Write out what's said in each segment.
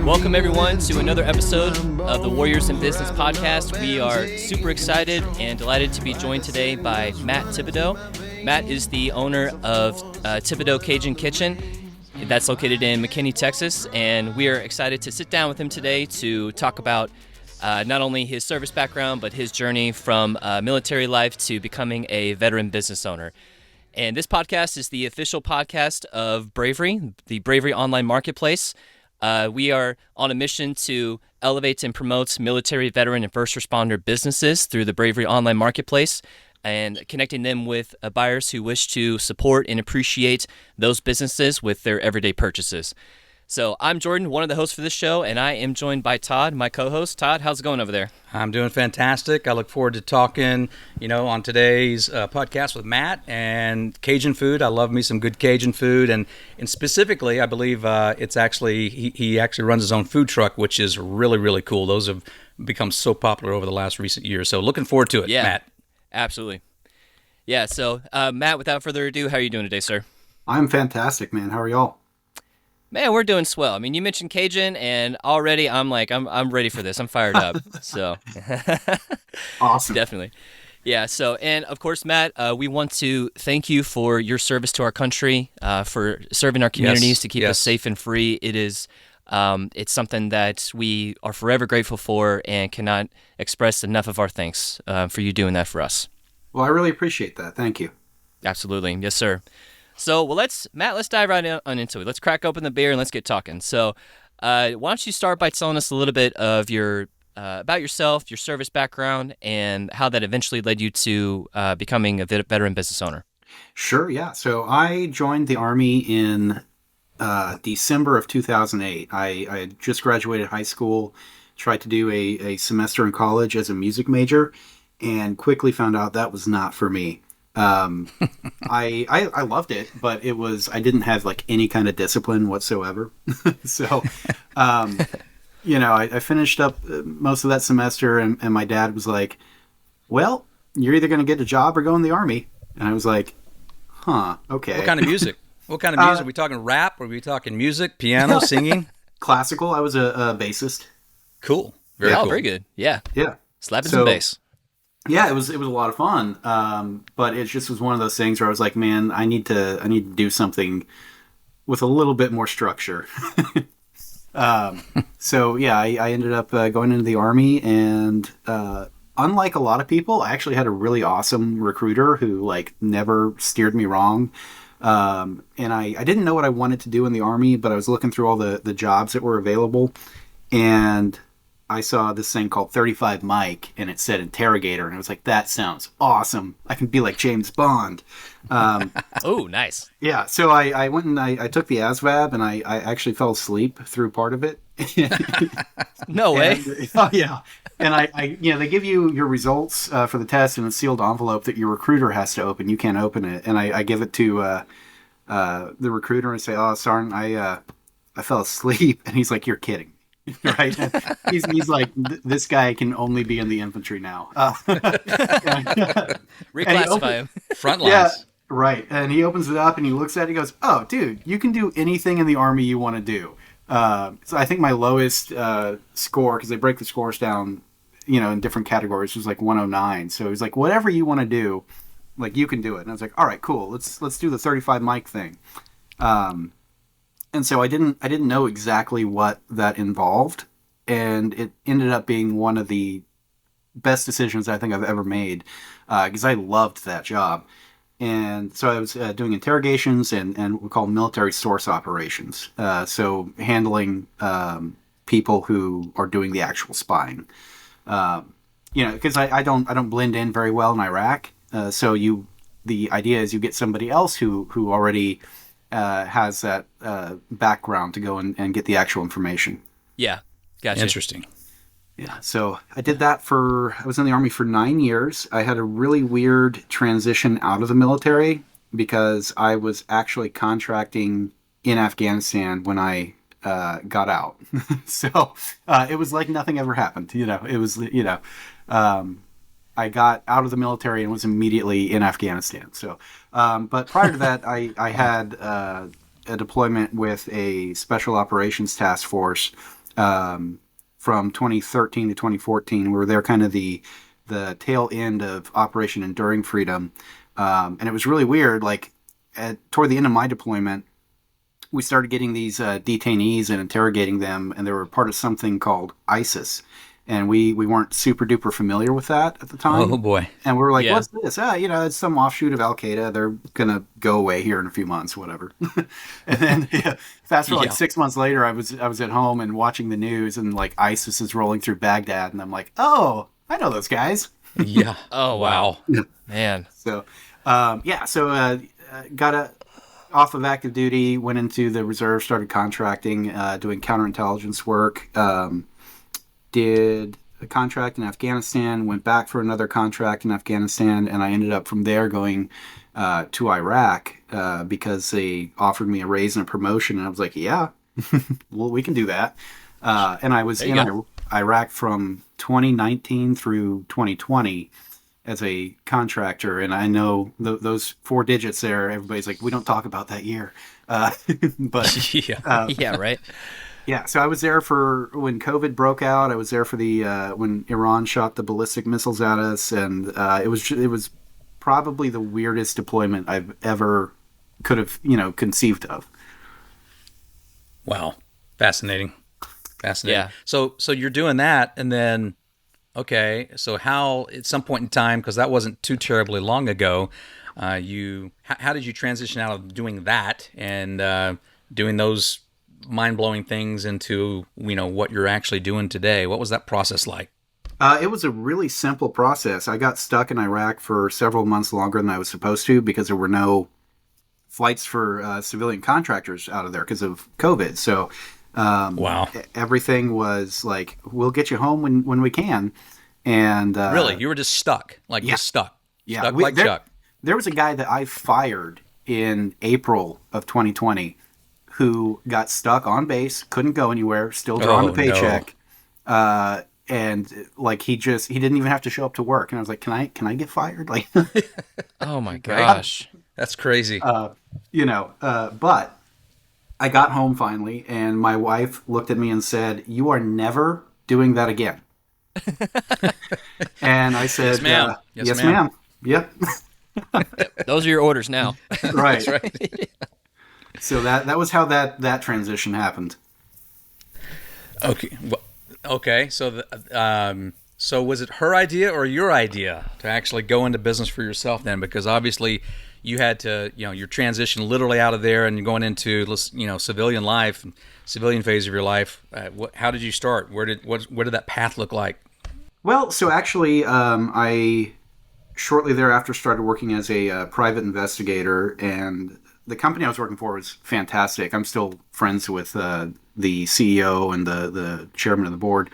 Welcome, everyone, to another episode of the Warriors in Business podcast. We are super excited and delighted to be joined today by Matt Thibodeaux. Matt is the owner of Thibodeaux Cajun Kitchen. That's located in McKinney, Texas, and we are excited to sit down with him today to talk about not only his service background, but his journey from military life to becoming a veteran business owner. And this podcast is the official podcast of Bravery, the Bravery online marketplace. We are on a mission to elevate and promote military, veteran, and first responder businesses through the Bravery online marketplace and connecting them with buyers who wish to support and appreciate those businesses with their everyday purchases. So I'm Jordan, one of the hosts for this show, and I am joined by Todd, my co-host. Todd, how's it going over there? I'm doing fantastic. I look forward to talking, on today's podcast with Matt and Cajun food. I love me some good Cajun food, and specifically, I believe it's actually he actually runs his own food truck, which is really, really cool. Those have become so popular over the last recent years. So looking forward to it, yeah, Matt. Absolutely. Yeah. So Matt, without further ado, how are you doing today, sir? I'm fantastic, man. How are y'all? Man, we're doing swell. I mean, you mentioned Cajun, and already I'm ready for this. I'm fired up. So awesome. Definitely. Yeah. So, and of course, Matt, we want to thank you for your service to our country, for serving our communities to keep us safe and free. It is, it's something that we are forever grateful for and cannot express enough of our thanks for you doing that for us. Well, I really appreciate that. Thank you. Absolutely. Yes, sir. So, well, let's dive right on into it. Let's crack open the beer and let's get talking. So, why don't you start by telling us a little bit of your about yourself, your service background, and how that eventually led you to becoming a veteran business owner? Sure, yeah. So I joined the Army in December of 2008. I had just graduated high school, tried to do a semester in college as a music major, and quickly found out that was not for me. I loved it, but I didn't have like any kind of discipline whatsoever. So, I finished up most of that semester and my dad was like, well, you're either going to get a job or go in the Army. And I was like, okay. What kind of music? Are we talking rap? Are we talking music, piano, singing? Classical. I was a bassist. Cool. Very cool. Very good. Yeah. Yeah. Slapping some bass. Yeah, it was a lot of fun, but it just was one of those things where I was like, man, I need to do something with a little bit more structure. So yeah, I ended up going into the Army, and unlike a lot of people, I actually had a really awesome recruiter who like never steered me wrong. And I didn't know what I wanted to do in the Army, but I was looking through all the jobs that were available, and I saw this thing called 35 Mike, and it said interrogator, and I was like, that sounds awesome. I can be like James Bond. Oh, nice. Yeah, so I went and I took the ASVAB, and I actually fell asleep through part of it. No way. Oh, yeah. And they give you your results for the test in a sealed envelope that your recruiter has to open. You can't open it. And I give it to the recruiter and I say, oh, Sergeant, I fell asleep. And he's like, you're kidding. Right? He's like, this guy can only be in the infantry now. Reclassify him. Front lines. Yeah, right. And he opens it up and he looks at it and he goes, oh, dude, you can do anything in the Army you want to do. So I think my lowest score, because they break the scores down, in different categories, was like 109. So he's like, whatever you want to do, like you can do it. And I was like, all right, cool. Let's do the 35 mic thing. And so I didn't know exactly what that involved, and it ended up being one of the best decisions I think I've ever made, because I loved that job. And so I was doing interrogations and what we call military source operations. So handling people who are doing the actual spying. Because I don't blend in very well in Iraq. So the idea is you get somebody else who already has that background to go and get the actual information. Yeah, gotcha. Interesting. Yeah, so I did that I was in the Army for 9 years. I had a really weird transition out of the military because I was actually contracting in Afghanistan when I got out. So it was like nothing ever happened. It was, I got out of the military and was immediately in Afghanistan. So, but prior to that, I had a deployment with a special operations task force from 2013 to 2014. We were there kind of the tail end of Operation Enduring Freedom. And it was really weird. Like toward the end of my deployment, we started getting these detainees and interrogating them, and they were part of something called ISIS. And we weren't super duper familiar with that at the time. Oh boy. And we were like, Yeah. what's this? It's some offshoot of Al Qaeda. They're going to go away here in a few months, whatever. And then fast forward like 6 months later, I was at home and watching the news, and like ISIS is rolling through Baghdad. And I'm like, oh, I know those guys. Yeah. Oh, wow. Man. So, got off of active duty, went into the reserve, started contracting, doing counterintelligence work. Did a contract in Afghanistan, went back for another contract in Afghanistan, and I ended up from there going to Iraq because they offered me a raise and a promotion, and I was like, yeah, well, we can do that. And I was in Iraq from 2019 through 2020 as a contractor, and I know those 4 digits there, everybody's like, we don't talk about that year. But Yeah, right. yeah, so I was there for when COVID broke out. I was there for the when Iran shot the ballistic missiles at us, and it was probably the weirdest deployment I've ever could have conceived of. Wow, fascinating. Yeah. So you're doing that, and then okay. So how at some point in time, because that wasn't too terribly long ago, how did you transition out of doing that and doing those mind-blowing things into what you're actually doing today? What was that process like? It was a really simple process. I got stuck in Iraq for several months longer than I was supposed to because there were no flights for civilian contractors out of there because of COVID. So Wow. everything was like, we'll get you home when we can. And Really, you were just stuck, just stuck, stuck like Chuck. There was a guy that I fired in April of 2020 who got stuck on base, couldn't go anywhere, still drawing the paycheck. And like he didn't even have to show up to work. And I was like, can I get fired? Like, Oh my gosh. That's crazy. but I got home finally, and my wife looked at me and said, "You are never doing that again." And I said, Yes, ma'am. Yes, ma'am. Yep. Those are your orders now. Right. That's right. So that was how that transition happened. Okay. Well, okay. So, so was it her idea or your idea to actually go into business for yourself then? Because obviously, you had to, your transition literally out of there and going into, civilian life, civilian phase of your life. How did you start? Where did that path look like? Well, so actually, I shortly thereafter started working as a private investigator, and the company I was working for was fantastic. I'm still friends with the CEO and the chairman of the board.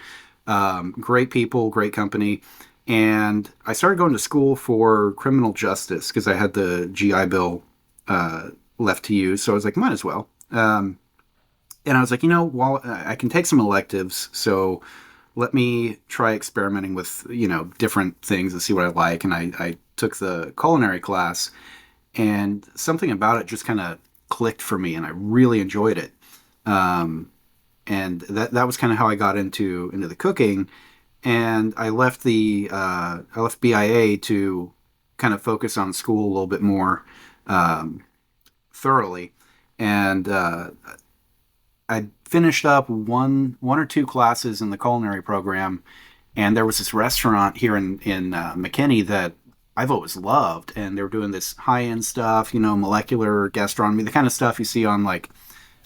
Great people, great company. And I started going to school for criminal justice because I had the GI Bill left to use. So I was like, might as well. And I was like, while I can take some electives, so let me try experimenting with, different things and see what I like. And I took the culinary class, and something about it just kind of clicked for me, and I really enjoyed it. And that was kind of how I got into the cooking. And I left BIA to kind of focus on school a little bit more thoroughly. And I finished up one or two classes in the culinary program, and there was this restaurant here in McKinney that I've always loved, and they were doing this high-end stuff, molecular gastronomy, the kind of stuff you see on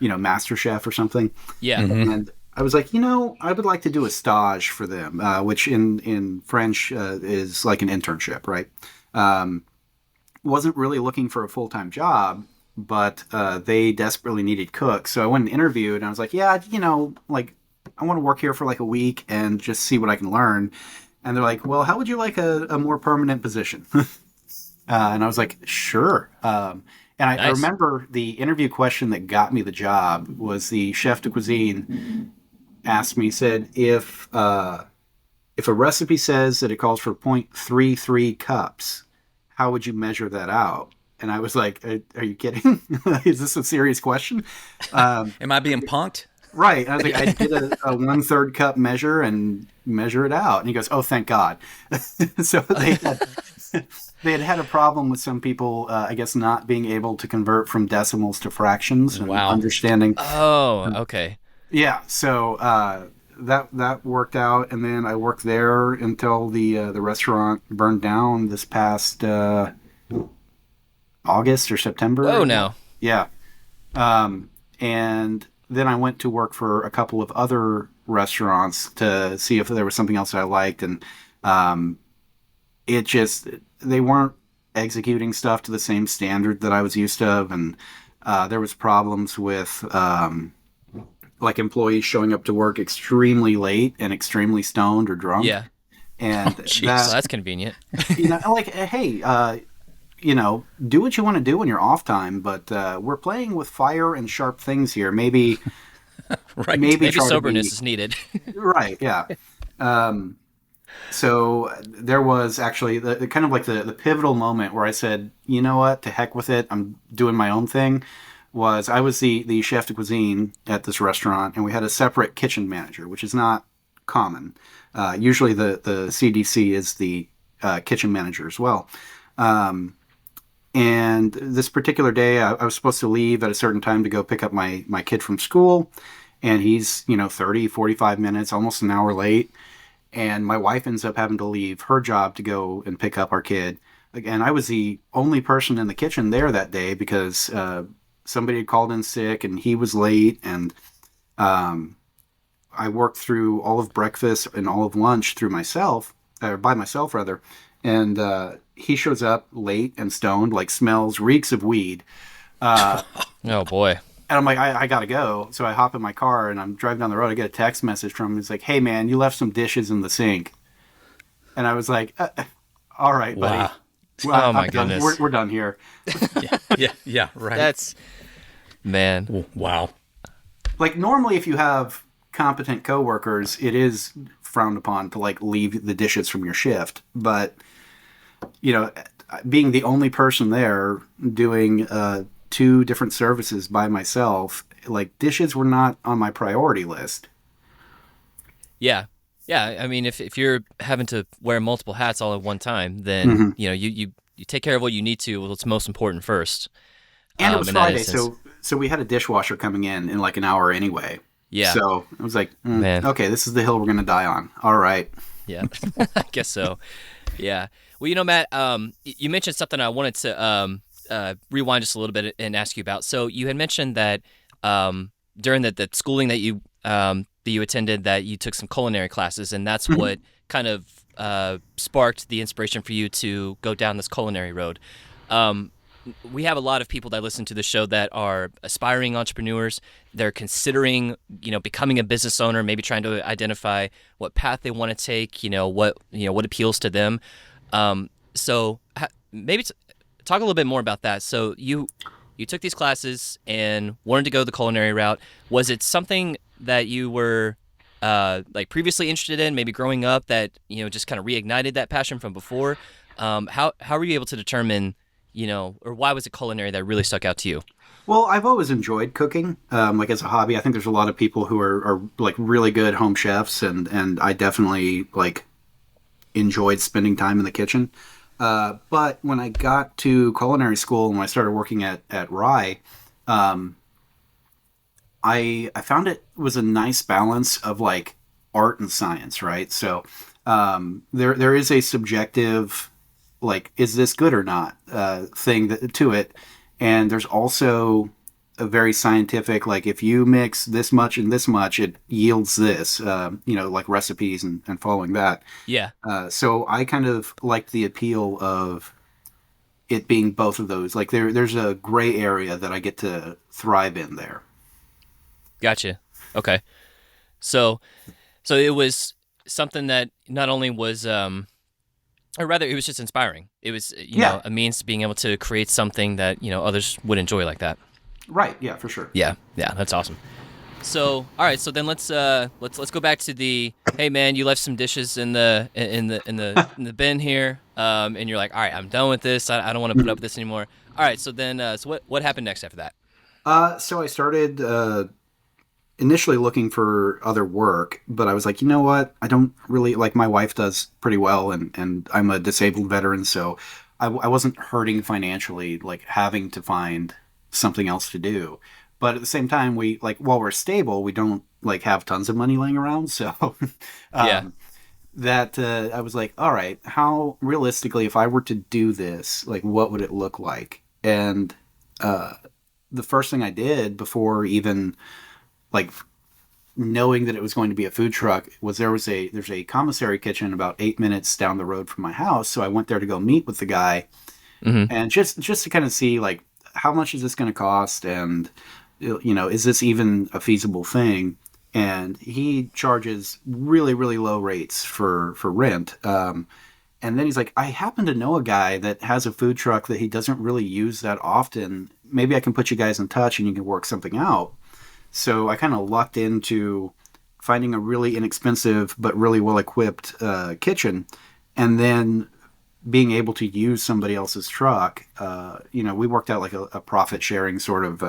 MasterChef or something. Yeah. Mm-hmm. And I was like, I would like to do a stage for them, which in French is like an internship, right? Wasn't really looking for a full-time job, but they desperately needed cooks. So I went and interviewed, and I was like, yeah, I want to work here for like a week and just see what I can learn. And they're like, well, how would you like a more permanent position? And I was like, sure. And I remember the interview question that got me the job was the chef de cuisine asked me, said, if a recipe says that it calls for 0.33 cups, how would you measure that out? And I was like, are you kidding? Is this a serious question? Am I being punked? Right. I was like, I did a 1/3 cup measure and measure it out. And he goes, "Oh, thank God." So they had a problem with some people, I guess, not being able to convert from decimals to fractions and Wow. understanding. Oh, okay. Yeah. So that worked out, and then I worked there until the restaurant burned down this past August or September. Whoa, now. Yeah. And then I went to work for a couple of other restaurants to see if there was something else that I liked, and it just they weren't executing stuff to the same standard that I was used to, and there was problems with like employees showing up to work extremely late and extremely stoned or drunk. Yeah. And So that's convenient. like, hey, do what you want to do in your off time, but we're playing with fire and sharp things here. Maybe, Right. Maybe try to soberness be- is needed. right. Yeah. So there was actually the kind of like the pivotal moment where I said, you know what, to heck with it, I'm doing my own thing. I was the chef de cuisine at this restaurant, and we had a separate kitchen manager, which is not common. Usually the CDC is the kitchen manager as well. And this particular day, I was supposed to leave at a certain time to go pick up my kid from school. And he's, 30, 45 minutes, almost an hour late. And my wife ends up having to leave her job to go and pick up our kid. And I was the only person in the kitchen there that day because somebody had called in sick and he was late. And I worked through all of breakfast and all of lunch through myself, or by myself rather. And he shows up late and stoned, like reeks of weed. Oh boy. And I'm like, I gotta go. So I hop in my car and I'm driving down the road. I get a text message from him. He's like, "Hey man, you left some dishes in the sink." And I was like, "All right, buddy. Wow. Oh my I'm done. goodness. We're done here." Yeah. Right. That's man. Wow. Like normally, if you have competent coworkers, it is frowned upon to like leave the dishes from your shift. But being the only person there doing 2 different services by myself, like dishes were not on my priority list. Yeah. Yeah. I mean, if you're having to wear multiple hats all at one time, then you take care of what you need to. What's most important first. And it was in that Friday, instance. so we had a dishwasher coming in like an hour anyway. Yeah. So I was like, Man. okay, this is the hill we're gonna die on. All right. Yeah, I guess so. Yeah. Well, Matt, you mentioned something I wanted to rewind just a little bit and ask you about. So you had mentioned that during the schooling that you attended, that you took some culinary classes, and that's what kind of sparked the inspiration for you to go down this culinary road. We have a lot of people that listen to the show that are aspiring entrepreneurs. They're considering, becoming a business owner, maybe trying to identify what path they want to take, what appeals to them. So maybe talk a little bit more about that. So you took these classes and wanted to go the culinary route. Was it something that you were like previously interested in, maybe growing up, that just kind of reignited that passion from before? How were you able to determine, or why was it culinary that really stuck out to you? Well, I've always enjoyed cooking, like as a hobby. I think there's a lot of people who are like really good home chefs, and I definitely like enjoyed spending time in the kitchen. But when I got to culinary school and when I started working at Rye, I found it was a nice balance of like art and science, right? So there is a subjective, like, is this good or not thing to it. And there's also a very scientific, like, if you mix this much and this much, it yields this, like recipes and following that. Yeah. So I kind of liked the appeal of it being both of those. Like there's a gray area that I get to thrive in there. Gotcha. Okay. So it was something that not only was, or rather, it was just inspiring. It was, a means to being able to create something that others would enjoy like that. Right. Yeah, for sure. Yeah. That's awesome. So, all right. So then let's go back to the, hey man, you left some dishes in the bin here, and you're like, all right, I'm done with this. I don't want to put up with this anymore. All right. So then, what happened next after that? So I started initially looking for other work, but I was like, you know what? I don't really like, my wife does pretty well, and I'm a disabled veteran, so I wasn't hurting financially, like having to find something else to do. But at the same time, we like, while we're stable, we don't like have tons of money laying around. So Yeah. um, that I was like, all right, how realistically, if I were to do this, like, what would it look like? And uh, the first thing I did before even like knowing that it was going to be a food truck was there's a commissary kitchen about 8 minutes down the road from my house. So I went there to go meet with the guy, Hmm. and just to kind of see like, how much is this going to cost, and is this even a feasible thing? And he charges really, really low rates for rent. And then he's like, I happen to know a guy that has a food truck that he doesn't really use that often. Maybe I can put you guys in touch and you can work something out. So I kind of lucked into finding a really inexpensive but really well equipped kitchen, and then being able to use somebody else's truck. We worked out like a profit sharing sort of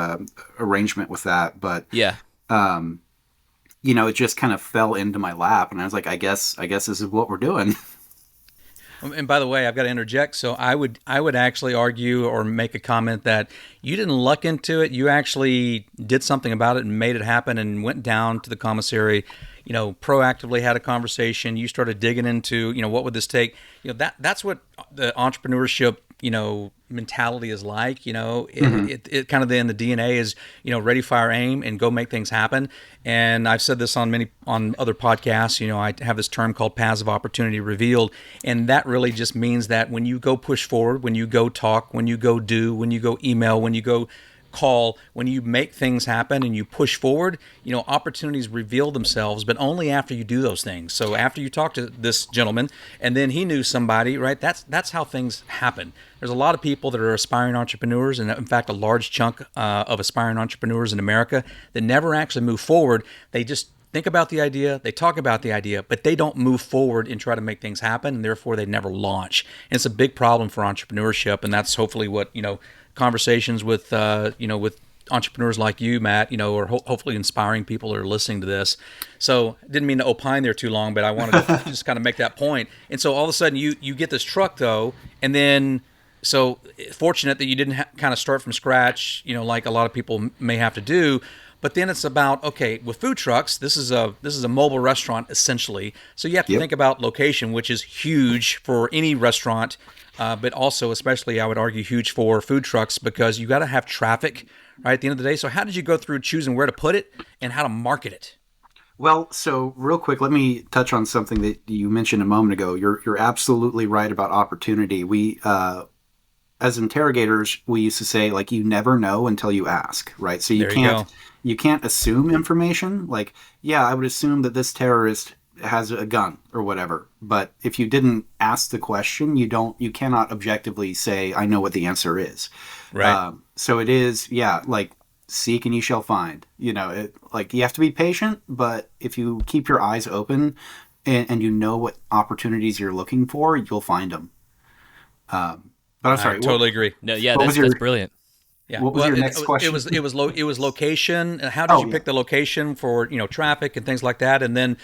arrangement with that, but Yeah. it just kind of fell into my lap, and I was like, I guess this is what we're doing. And by the way, I've got to interject. So I would actually argue or make a comment that you didn't luck into it. You actually did something about it and made it happen, and went down to the commissary. Proactively had a conversation. You started digging into, what would this take? That's what the entrepreneurship, mentality is like. It kind of in the DNA is, ready, fire, aim, and go make things happen. And I've said this on other podcasts. I have this term called paths of opportunity revealed, and that really just means that when you go push forward, when you go talk, when you go do, when you go email, when you go call, when you make things happen and you push forward, opportunities reveal themselves, but only after you do those things. So after you talk to this gentleman, and then he knew somebody, right? That's how things happen. There's a lot of people that are aspiring entrepreneurs, and in fact, a large chunk of aspiring entrepreneurs in America that never actually move forward. They just think about the idea, they talk about the idea, but they don't move forward and try to make things happen, and therefore they never launch. And it's a big problem for entrepreneurship, and that's hopefully what, conversations with with entrepreneurs like you, Matt, or hopefully inspiring people that are listening to this. So didn't mean to opine there too long, but I wanted to just kind of make that point. And so all of a sudden you get this truck though, and then so fortunate that you didn't kind of start from scratch, like a lot of people may have to do. But then it's about, okay, with food trucks, this is a mobile restaurant essentially. So you have to Yep. think about location, which is huge for any restaurant, but also especially I would argue huge for food trucks, because you got to have traffic right at the end of the day. So how did you go through choosing where to put it and how to market it? Well, so real quick, let me touch on something that you mentioned a moment ago. You're absolutely right about opportunity. We as interrogators, we used to say, like, you never know until you ask, right? So There you go. you can't assume information. Like, yeah, I would assume that this terrorist has a gun or whatever, but if you didn't ask the question, you cannot objectively say, I know what the answer is. Right. So it is, yeah, like, seek and you shall find. Like, you have to be patient, but if you keep your eyes open and you know what opportunities you're looking for, you'll find them. But I'm I sorry. totally agree. No, yeah, What was your- that's brilliant. Yeah. What was Well, your next question? It was location. How did Oh, you yeah. pick the location for, traffic and things like that? And then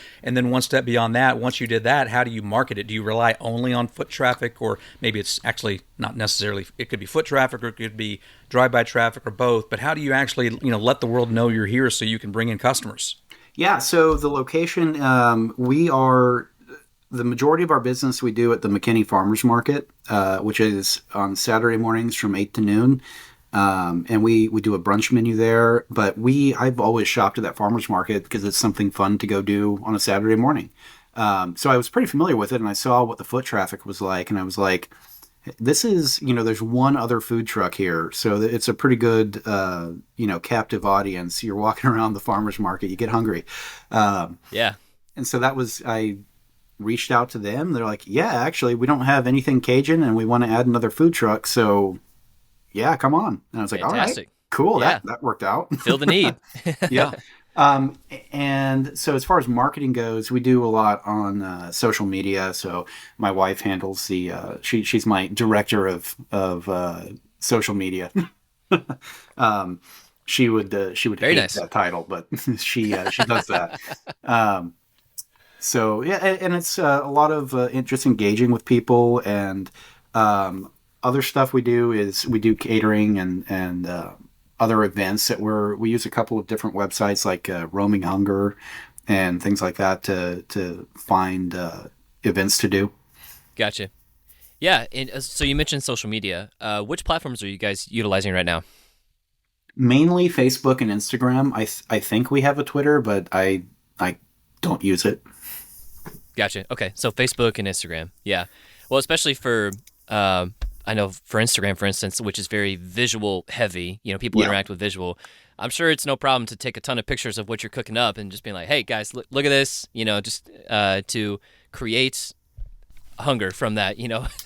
one step beyond that, once you did that, how do you market it? Do you rely only on foot traffic, or maybe it's actually not necessarily, it could be foot traffic or it could be drive-by traffic or both, but how do you actually, let the world know you're here so you can bring in customers? Yeah, so the location, the majority of our business we do at the McKinney Farmers Market, which is on Saturday mornings from 8 to noon. And we do a brunch menu there, but I've always shopped at that farmers market because it's something fun to go do on a Saturday morning. So I was pretty familiar with it, and I saw what the foot traffic was like, and I was like, this is, there's one other food truck here, so it's a pretty good, captive audience. You're walking around the farmers market, you get hungry. Yeah. And so I reached out to them. They're like, yeah, actually, we don't have anything Cajun, and we want to add another food truck, so yeah, come on. And I was like, Fantastic. all right, cool. Yeah. That worked out. Fill the need. Yeah. And so as far as marketing goes, we do a lot on social media. So my wife handles she's my director of social media. she would Very hate nice. that title, but she does that. Um, so yeah, and it's a lot of just engaging with people, and other stuff we do is we do catering and other events that we use a couple of different websites like Roaming Hunger and things like that to find events to do. Gotcha. Yeah, and so you mentioned social media. Which platforms are you guys utilizing right now? Mainly Facebook and Instagram. I think we have a Twitter, but I don't use it. Gotcha. Okay, so Facebook and Instagram. Yeah. Well, especially for I know for Instagram, for instance, which is very visual heavy. People Yeah. interact with visual. I'm sure it's no problem to take a ton of pictures of what you're cooking up and just being like, "Hey guys, look at this." Just to create hunger from that.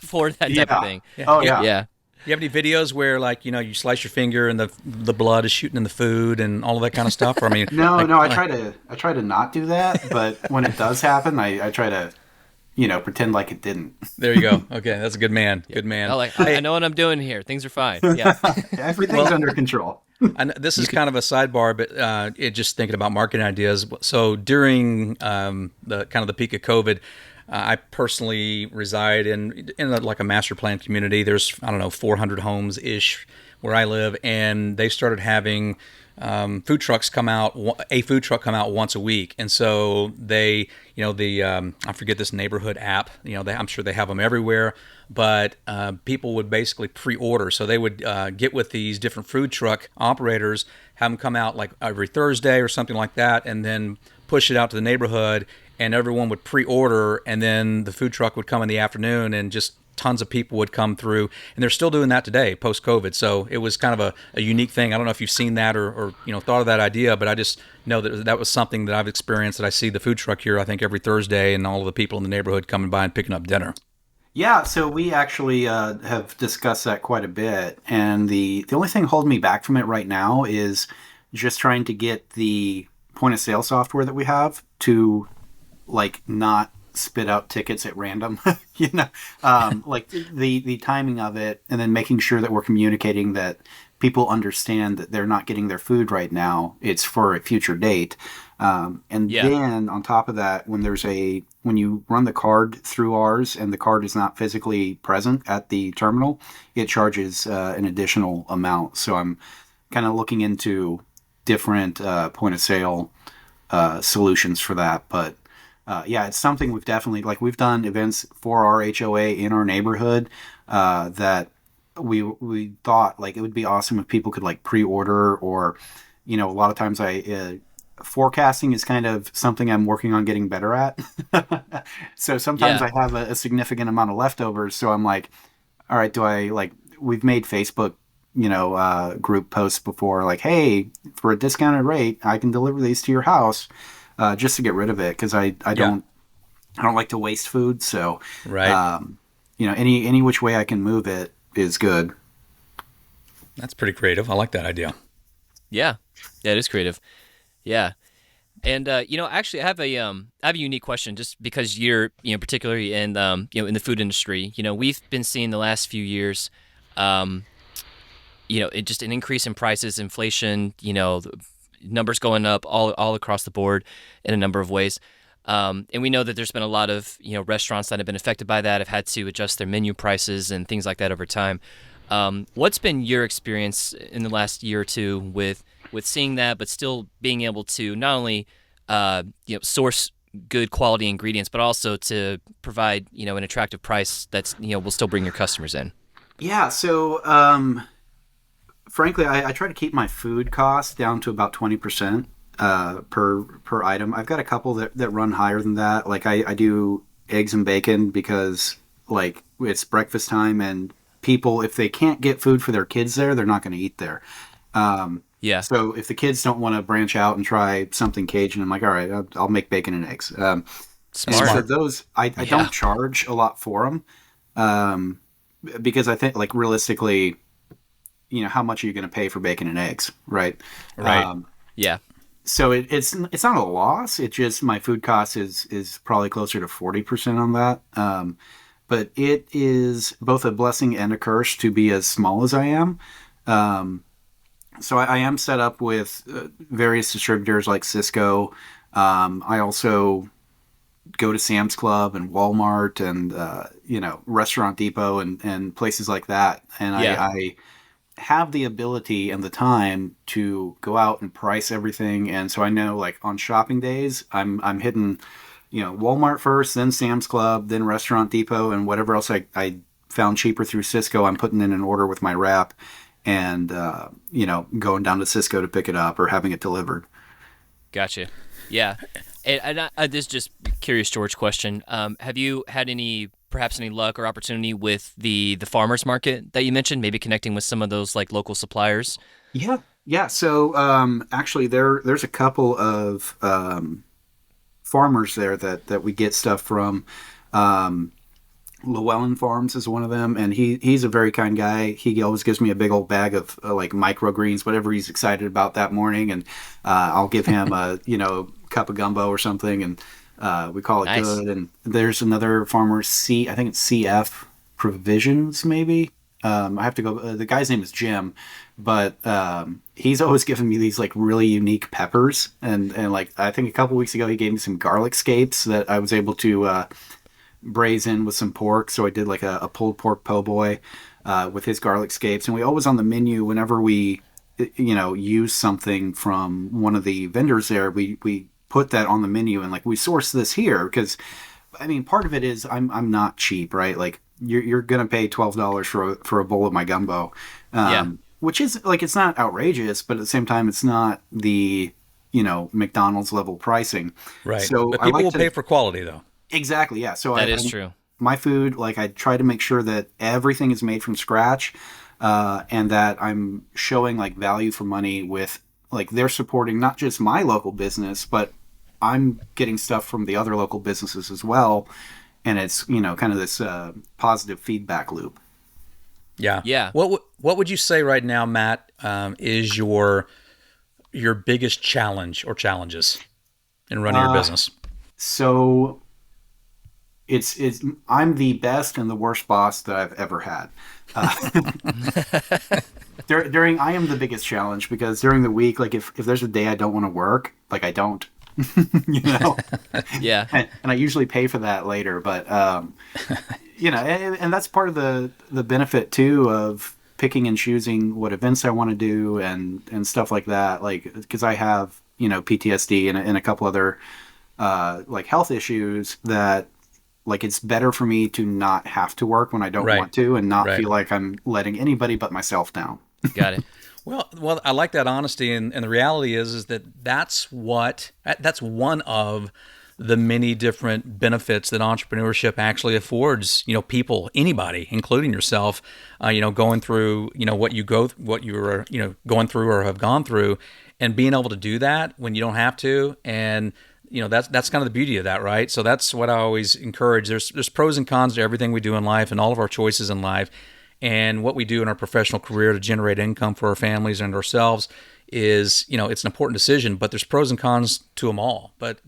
For that type of Yeah. thing. Oh Yeah. yeah. Yeah. You have any videos where, like, you slice your finger and the blood is shooting in the food and all of that kind of stuff? Or, I mean, No, like, no, I try to not do that, but when it does happen, I try to, pretend like it didn't. there you go. Okay, that's a good man. Good man. I know what I'm doing here. Things are fine. Yeah. Everything's under control. And this is kind of a sidebar, but it just thinking about marketing ideas. So during the kind of the peak of COVID, I personally reside in like a master plan community. There's, I don't know, 400 homes ish where I live, and they started having food trucks come out. A food truck come out once a week, and so they, I forget this neighborhood app. I'm sure they have them everywhere. But people would basically pre-order. So they would get with these different food truck operators, have them come out like every Thursday or something like that, and then push it out to the neighborhood, and everyone would pre-order, and then the food truck would come in the afternoon, and just tons of people would come through. And they're still doing that today, post-COVID. So it was kind of a unique thing. I don't know if you've seen that or thought of that idea, but I just know that was something that I've experienced, that I see the food truck here, I think, every Thursday, and all of the people in the neighborhood coming by and picking up dinner. Yeah, so we actually have discussed that quite a bit, and the only thing holding me back from it right now is just trying to get the point of sale software that we have to like not spit out tickets at random, like the timing of it, and then making sure that we're communicating that people understand that they're not getting their food right now. It's for a future date. And Yeah. then on top of that, when you run the card through ours and the card is not physically present at the terminal, it charges an additional amount. So I'm kind of looking into different point of sale solutions for that. But yeah, it's something we've done events for our HOA in our neighborhood that we thought like it would be awesome if people could like pre-order, or a lot of times forecasting is kind of something I'm working on getting better at. So sometimes Yeah. I have a significant amount of leftovers, so I'm like, all right, we've made Facebook group posts before, like, hey, for a discounted rate I can deliver these to your house, just to get rid of it, because I don't like to waste food. So Right. any which way I can move it is good. That's pretty creative. I like that idea. Yeah. Yeah, it is creative. Yeah. And actually, I have a unique question, just because you're particularly in in the food industry. We've been seeing the last few years, just an increase in prices, inflation. The numbers going up all across the board in a number of ways. And we know that there's been a lot of restaurants that have been affected by that, have had to adjust their menu prices and things like that over time. What's been your experience in the last year or two with seeing that, but still being able to not only source good quality ingredients, but also to provide an attractive price that's will still bring your customers in? Yeah, so frankly, I try to keep my food costs down to about 20% per item. I've got a couple that run higher than that. Like I do eggs and bacon because like it's breakfast time, and people, if they can't get food for their kids there, they're not going to eat there. Yeah. So if the kids don't want to branch out and try something Cajun, I'm like, all right, I'll make bacon and eggs. And Smart. so those, I don't charge a lot for them, because I think, like, realistically, how much are you going to pay for bacon and eggs, right? Right. Yeah. So it's not a loss. It just, my food cost is probably closer to 40% on that. But it is both a blessing and a curse to be as small as I am. So I am set up with various distributors like Cisco. I also go to Sam's Club and Walmart and Restaurant Depot and places like that. And Yeah. I have the ability and the time to go out and price everything. And so I know, like, on shopping days, I'm hitting, Walmart first, then Sam's Club, then Restaurant Depot, and whatever else I found cheaper through Cisco, I'm putting in an order with my rep and, going down to Cisco to pick it up or having it delivered. Gotcha. Yeah. And this is just curious George question. Have you had perhaps any luck or opportunity with the farmers market that you mentioned? Maybe connecting with some of those like local suppliers. Yeah. Yeah. So actually, there's a couple of farmers there that we get stuff from. Llewellyn Farms is one of them, and he's a very kind guy. He always gives me a big old bag of like microgreens, whatever he's excited about that morning, and I'll give him a cup of gumbo or something, and we call it Nice. good. And there's another farmer, I think it's CF Provisions, maybe. I have to go. The guy's name is Jim, but he's always giving me these like really unique peppers, and like I think a couple weeks ago he gave me some garlic scapes that I was able to braise in with some pork. So I did like a pulled pork po' boy with his garlic scapes, and we always on the menu whenever we use something from one of the vendors there, we put that on the menu and like we source this here because I mean part of it is I'm not cheap, right? Like you're gonna pay $12 for a bowl of my gumbo, Yeah. which is like it's not outrageous, but at the same time it's not the McDonald's level pricing. Right. So But I people like will to pay for quality, though. exactly, yeah. So That is true. my food, like I try to make sure that everything is made from scratch, and that I'm showing like value for money with like they're supporting not just my local business, but I'm getting stuff from the other local businesses as well, and it's kind of this positive feedback loop. Yeah. Yeah. What would you say right now, Matt, is your biggest challenge or challenges in running your business? So it's I'm the best and the worst boss that I've ever had. During I am the biggest challenge because during the week, like if there's a day I don't want to work, like I don't, you know, Yeah. and I usually pay for that later. But and that's part of the benefit too of picking and choosing what events I want to do and stuff like that. Like because I have PTSD and a couple other like health issues that. Like it's better for me to not have to work when I don't Right. want to and not Right. feel like I'm letting anybody but myself down. Got it. Well, I like that honesty, and the reality is that that's one of the many different benefits that entrepreneurship actually affords. People, anybody, including yourself, going through what you're going through or have gone through, and being able to do that when you don't have to, and that's kind of the beauty of that, right? So that's what I always encourage. There's pros and cons to everything we do in life and all of our choices in life. And what we do in our professional career to generate income for our families and ourselves is, it's an important decision, but there's pros and cons to them all. But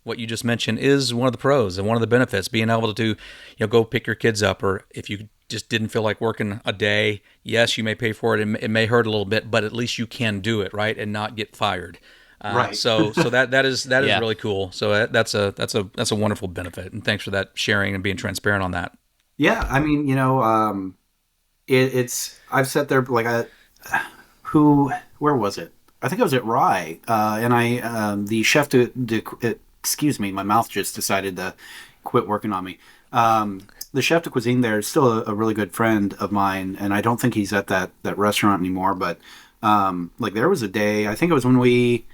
what you just mentioned is one of the pros and one of the benefits, being able to, go pick your kids up, or if you just didn't feel like working a day, yes, you may pay for it. It may hurt a little bit, but at least you can do it, right? And not get fired. Right. So that is Yeah. really cool. So that's a wonderful benefit, and thanks for that sharing and being transparent on that. Yeah, I mean, it's I've sat there like where was it? I think I was at Rye, and the chef excuse me, my mouth just decided to quit working on me. The chef de cuisine there is still a really good friend of mine, and I don't think he's at that restaurant anymore. But like there was a day, I think it was when we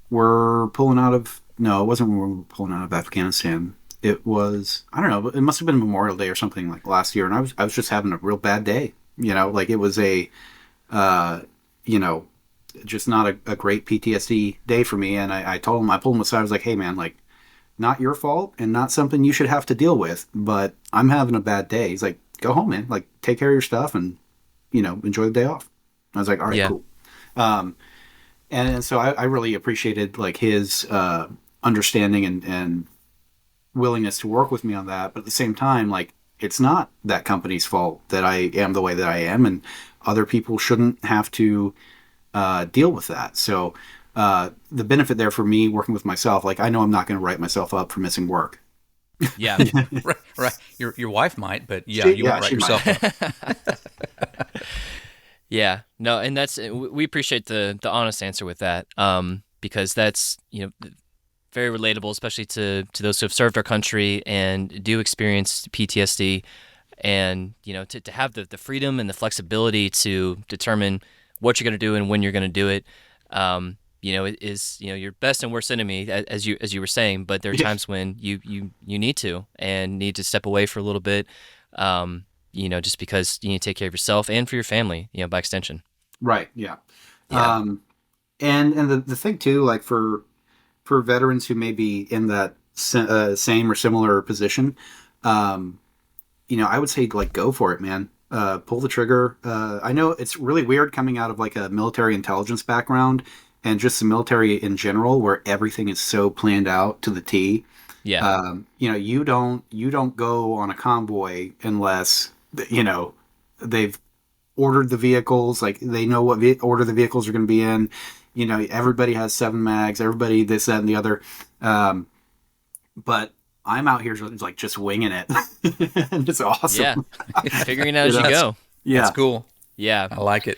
were pulling out of no, it wasn't when we were pulling out of Afghanistan. It was I don't know, it must have been Memorial Day or something like last year, and I was just having a real bad day. Like it was a just not a great PTSD day for me. And I told him, I pulled him aside. I was like, hey man, like not your fault and not something you should have to deal with, but I'm having a bad day. He's like, go home, man. Like take care of your stuff and, enjoy the day off. I was like, all right, Yeah. cool. And so I really appreciated like his understanding and willingness to work with me on that. But at the same time, like it's not that company's fault that I am the way that I am, and other people shouldn't have to deal with that. So the benefit there for me working with myself, like I know I'm not going to write myself up for missing work. Yeah. Right. Your wife might, but you won't write she yourself might. up. Yeah, no, and we appreciate the honest answer with that, because that's very relatable, especially to those who have served our country and do experience PTSD, and to have the freedom and the flexibility to determine what you're going to do and when you're going to do it. It is your best and worst enemy, as you were saying. But there are times when you need to step away for a little bit. Just because you need to take care of yourself and for your family, by extension. Right. Yeah. Yeah. And the thing too, like for veterans who may be in that same or similar position, I would say like go for it, man. Pull the trigger. I know it's really weird coming out of like a military intelligence background and just the military in general, where everything is so planned out to the T. Yeah. You don't go on a convoy unless they've ordered the vehicles, like they know what order the vehicles are going to be in. Everybody has 7 mags, everybody this, that, and the other. But I'm out here like just winging it. And it's awesome. Yeah. Figuring it out as you go. Yeah. That's cool. Yeah. I like it.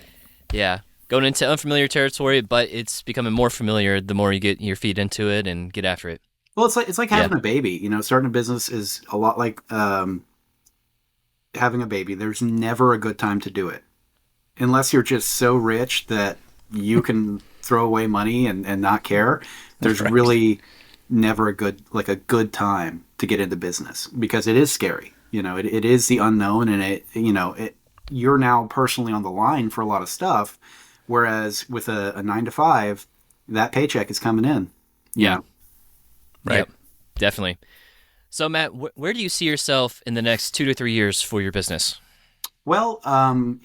Yeah. Going into unfamiliar territory, but it's becoming more familiar the more you get your feet into it and get after it. Well, it's like having a baby. Starting a business is a lot like having a baby. There's never a good time to do it, unless you're just so rich that you can throw away money and not care. There's right. really never a good time to get into business, because it is scary. It is the unknown, and you're now personally on the line for a lot of stuff. Whereas with a 9-to-5, that paycheck is coming in. Yeah. Right. Yep, definitely. So, Matt, where do you see yourself in the next 2 to 3 years for your business? Well,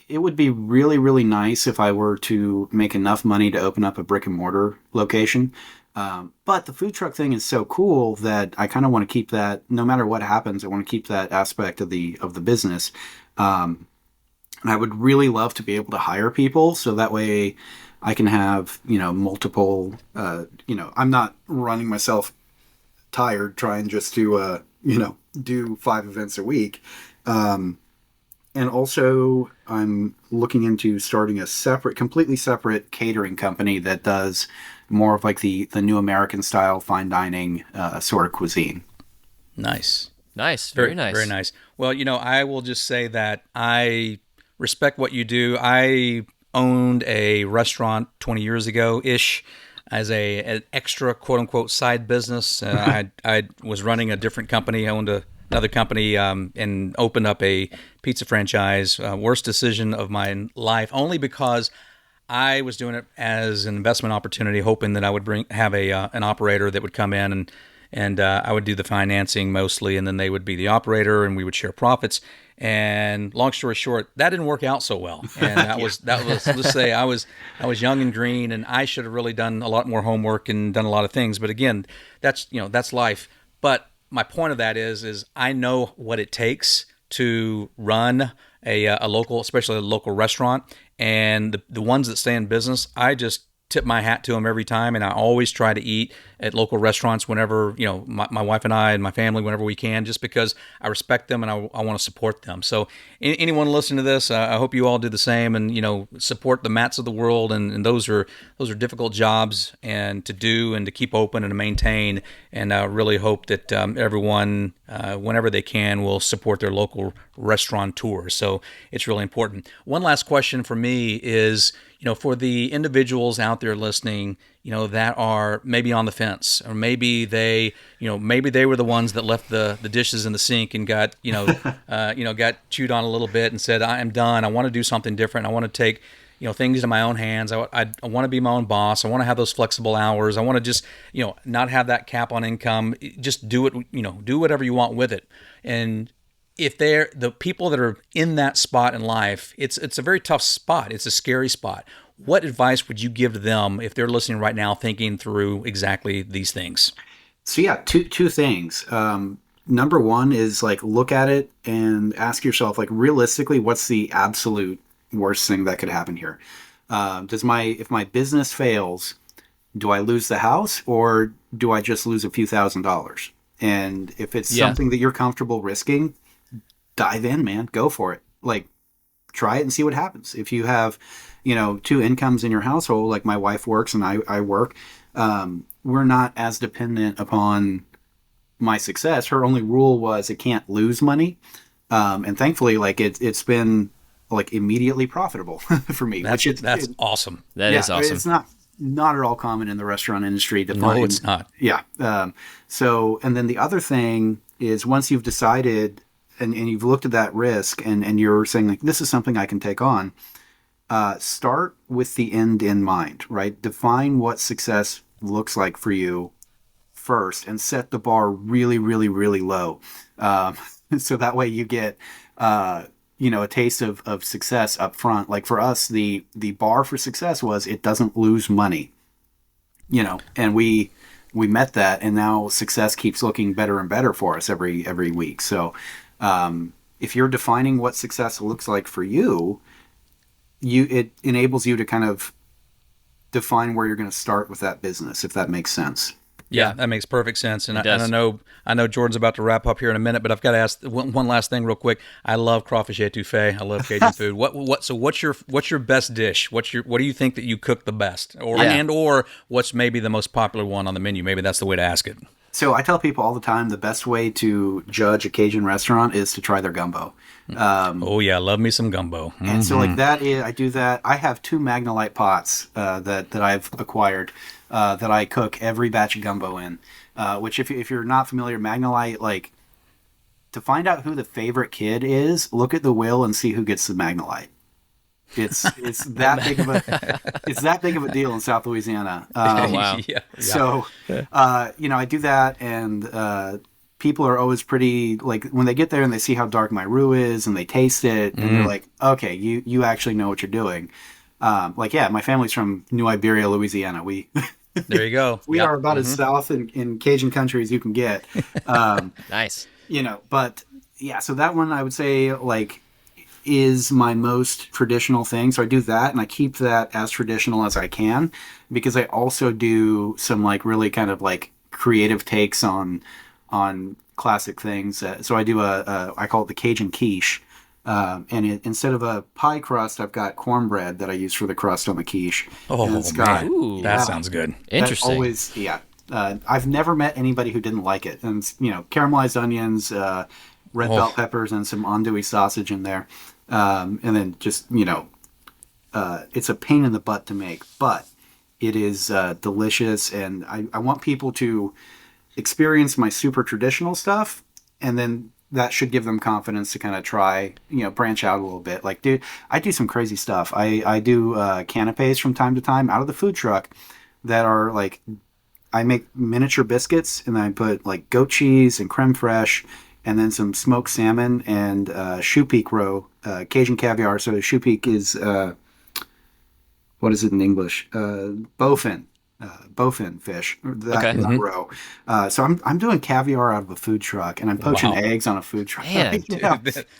it would be really, really nice if I were to make enough money to open up a brick and mortar location. But the food truck thing is so cool that I kind of want to keep that. No matter what happens, I want to keep that aspect of the business. And I would really love to be able to hire people, so that way I can have multiple. I'm not running myself tired trying just to do 5 events a week. And also I'm looking into starting a completely separate catering company that does more of like the new American style fine dining sort of cuisine. Nice. Very nice. Very nice. Well, I will just say that I respect what you do. I owned a restaurant 20 years ago-ish as an extra quote-unquote side business. I was running a different company. I owned another company and opened up a pizza franchise. Worst decision of my life, only because I was doing it as an investment opportunity, hoping that I would have an operator that would come in and I would do the financing mostly, and then they would be the operator, and we would share profits. And long story short, that didn't work out so well. And that was let's say I was young and green, and I should have really done a lot more homework and done a lot of things. But again, that's life. But my point of that is I know what it takes to run a local, especially a local restaurant, and the ones that stay in business, I just tip my hat to them every time, and I always try to eat at local restaurants whenever, my wife and I and my family, whenever we can, just because I respect them and I want to support them. So anyone listening to this, I hope you all do the same, and support the Matts of the world, and those are difficult jobs and to do and to keep open and to maintain, and I really hope that everyone, whenever they can, will support their local restaurateurs. So it's really important. One last question for me is, for the individuals out there listening, that are maybe on the fence, or maybe they were the ones that left the dishes in the sink and got, got chewed on a little bit and said, I am done. I want to do something different. I want to take, things into my own hands. I want to be my own boss. I want to have those flexible hours. I want to just, not have that cap on income. Just do it, do whatever you want with it. And if they're the people that are in that spot in life, it's a very tough spot. It's a scary spot. What advice would you give to them if they're listening right now, thinking through exactly these things? So yeah, two things. Number one is look at it and ask yourself, realistically, what's the absolute worst thing that could happen here? If my business fails, do I lose the house or do I just lose a few $1,000s? And if it's something that you're comfortable risking, dive in, man. Go for it. Like, try it and see what happens. If you have, two incomes in your household, like my wife works and I work, we're not as dependent upon my success. Her only rule was it can't lose money. And thankfully, like it's been like immediately profitable for me. That's awesome. That is awesome. It's not at all common in the restaurant industry to No, find. it's not. Yeah. So, and then the other thing is once you've decided and you've looked at that risk and you're saying like, this is something I can take on, start with the end in mind, right? Define what success looks like for you first and set the bar really, really, really low. So that way you get, a taste of success up front. Like for us, the bar for success was it doesn't lose money, and we met that, and now success keeps looking better and better for us every week. So if you're defining what success looks like for you, it enables you to kind of define where you're going to start with that business, if that makes sense. Yeah, that makes perfect sense. And I know Jordan's about to wrap up here in a minute, but I've got to ask one last thing real quick. I love crawfish etouffee. I love Cajun food. So what's your best dish? What do you think that you cook the best, or what's maybe the most popular one on the menu? Maybe that's the way to ask it. So I tell people all the time the best way to judge a Cajun restaurant is to try their gumbo. Oh yeah, love me some gumbo. Mm-hmm. And so like I do that. I have 2 Magnolite pots that I've acquired that I cook every batch of gumbo in. Which if you're not familiar, Magnolite, like to find out who the favorite kid is, look at the will and see who gets the Magnolite. It's that big of a deal in South Louisiana. Wow. Yeah. So, I do that, and people are always pretty, like, when they get there and they see how dark my roux is, and they taste it, and they're like, okay, you actually know what you're doing. My family's from New Iberia, Louisiana. There you go. We are about as south in Cajun country as you can get. Nice. But yeah, so that one I would say, like, is my most traditional thing. So I do that, and I keep that as traditional as I can, because I also do some like really kind of like creative takes on classic things. So I do I call it the Cajun quiche. Instead of a pie crust, I've got cornbread that I use for the crust on the quiche. Oh, and it's got, man. Ooh. That sounds good. Interesting. I've never met anybody who didn't like it. And caramelized onions, red bell peppers, and some andouille sausage in there. And then just, it's a pain in the butt to make, but it is delicious. And I want people to experience my super traditional stuff, and then that should give them confidence to kind of try, branch out a little bit. Like, dude, I do some crazy stuff. I do canapes from time to time out of the food truck that are like, I make miniature biscuits, and then I put like goat cheese and creme fraiche, and then some smoked salmon and choux pique roe, Cajun caviar. So choux pique is, what is it in English? Bowfin fish, that roe. So I'm doing caviar out of a food truck, and I'm poaching eggs on a food truck. Man, dude,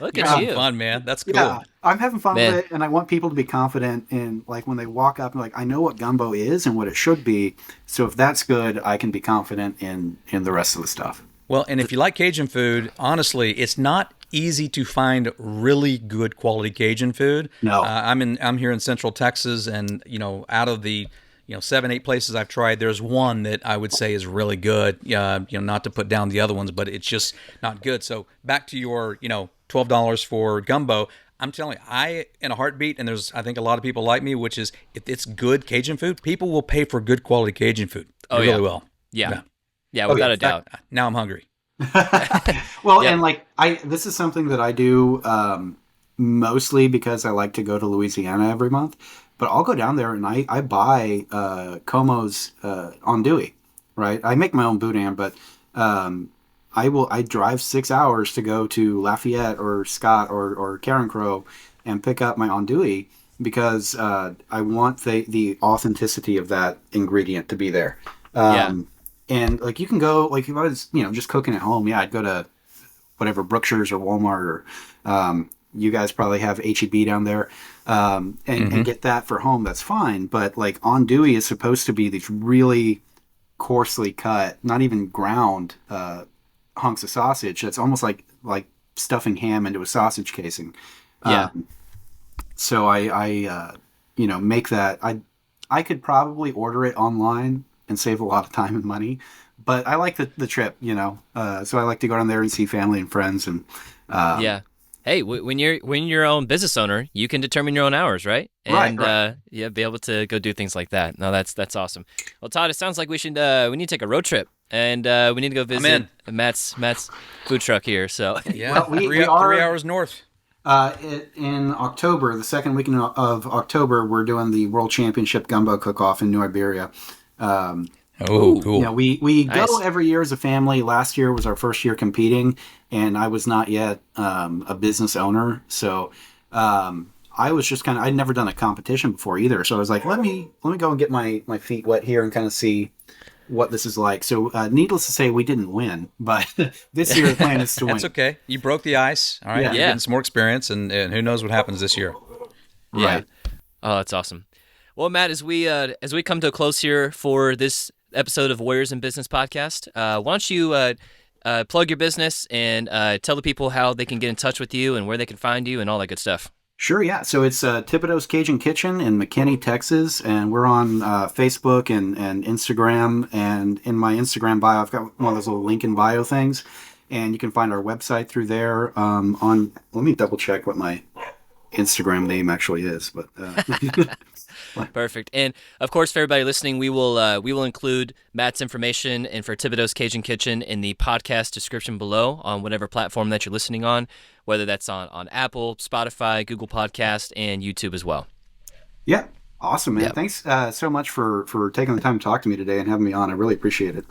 look at you. Fun, man. That's cool. Yeah, I'm having fun with it, and I want people to be confident in, like, when they walk up and like, I know what gumbo is and what it should be. So if that's good, I can be confident in the rest of the stuff. Well, and if you like Cajun food, honestly, it's not easy to find really good quality Cajun food. No. I'm here in Central Texas, and out of the 7-8 places I've tried, there's one that I would say is really good. Not to put down the other ones, but it's just not good. So back to your $12 for gumbo. I'm telling you, in a heartbeat, and I think a lot of people like me, which is if it's good Cajun food, people will pay for good quality Cajun food. They really will. Yeah, without a doubt. Now I'm hungry. Well, and like this is something that I do mostly because I like to go to Louisiana every month. But I'll go down there and I buy Como's andouille, right? I make my own boudin, but I drive 6 hours to go to Lafayette or Scott or Carencro and pick up my andouille because I want the authenticity of that ingredient to be there. And like you can go, like if I was just cooking at home, I'd go to whatever Brookshire's or Walmart or you guys probably have HEB down there, and get that for home. That's fine. But like andouille is supposed to be these really coarsely cut, not even ground hunks of sausage. That's almost like stuffing ham into a sausage casing. Yeah. So I make that. I could probably order it online and save a lot of time and money, but I like the trip, so I like to go down there and see family and friends. And yeah. Hey, when you're your own business owner, you can determine your own hours, right? And right. Be able to go do things like that. No, that's awesome. Well, Todd, it sounds like we need to take a road trip, and we need to go visit Matt's food truck here. So yeah, well, we are 3 hours north. In October, the second weekend of October, we're doing the World Championship Gumbo Cook-Off in New Iberia. Cool. We Nice. go every year as a family. Last year was our first year competing, and I was not yet a business owner, so I was just I'd never done a competition before either. So I was like, let me go and get my feet wet here and kind of see what this is like. So needless to say, we didn't win, but this year the plan is to win. That's okay. You broke the ice. All right. Yeah. You're getting some more experience, and who knows what happens this year. yeah. Right. Oh, that's awesome. Well, Matt, as we come to a close here for this episode of Warriors in Business podcast, why don't you plug your business and tell the people how they can get in touch with you and where they can find you and all that good stuff. Sure, yeah. So it's Thibodeaux's Cajun Kitchen in McKinney, Texas, and we're on Facebook and Instagram. And in my Instagram bio, I've got one of those little link in bio things, and you can find our website through there. Let me double check what my Instagram name actually is, but Perfect. And of course, for everybody listening, we will include Matt's information and for Thibodeaux's Cajun Kitchen in the podcast description below on whatever platform that you're listening on, whether that's on Apple, Spotify, Google Podcast, and YouTube as well. yeah, awesome, man. Yep. Thanks so much for taking the time to talk to me today and having me on. I really appreciate it.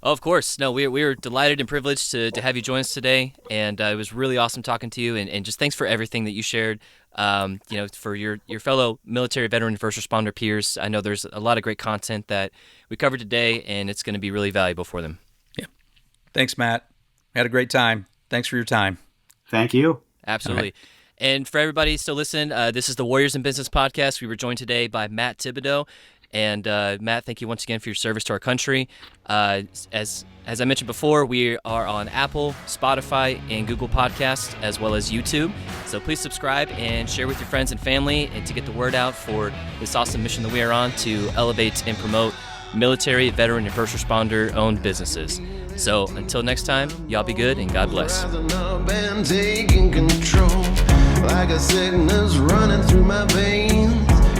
Oh, of course. No, we were delighted and privileged to have you join us today, and it was really awesome talking to you, and just thanks for everything that you shared, for your fellow military veteran and first responder peers. I know there's a lot of great content that we covered today, and it's going to be really valuable for them. Yeah. Thanks, Matt. Had a great time. Thanks for your time. Thank you. Absolutely. All right. And for everybody still listening, this is the Warriors in Business podcast. We were joined today by Matt Thibodeaux. And Matt, thank you once again for your service to our country. As I mentioned before, we are on Apple, Spotify, and Google Podcasts, as well as YouTube. So please subscribe and share with your friends and family, and to get the word out for this awesome mission that we are on to elevate and promote military, veteran, and first responder-owned businesses. So until next time, y'all be good, and God bless. Rising up and taking control, like a sickness running through my veins.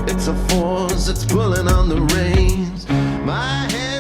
It's a force that's pulling on the reins. My head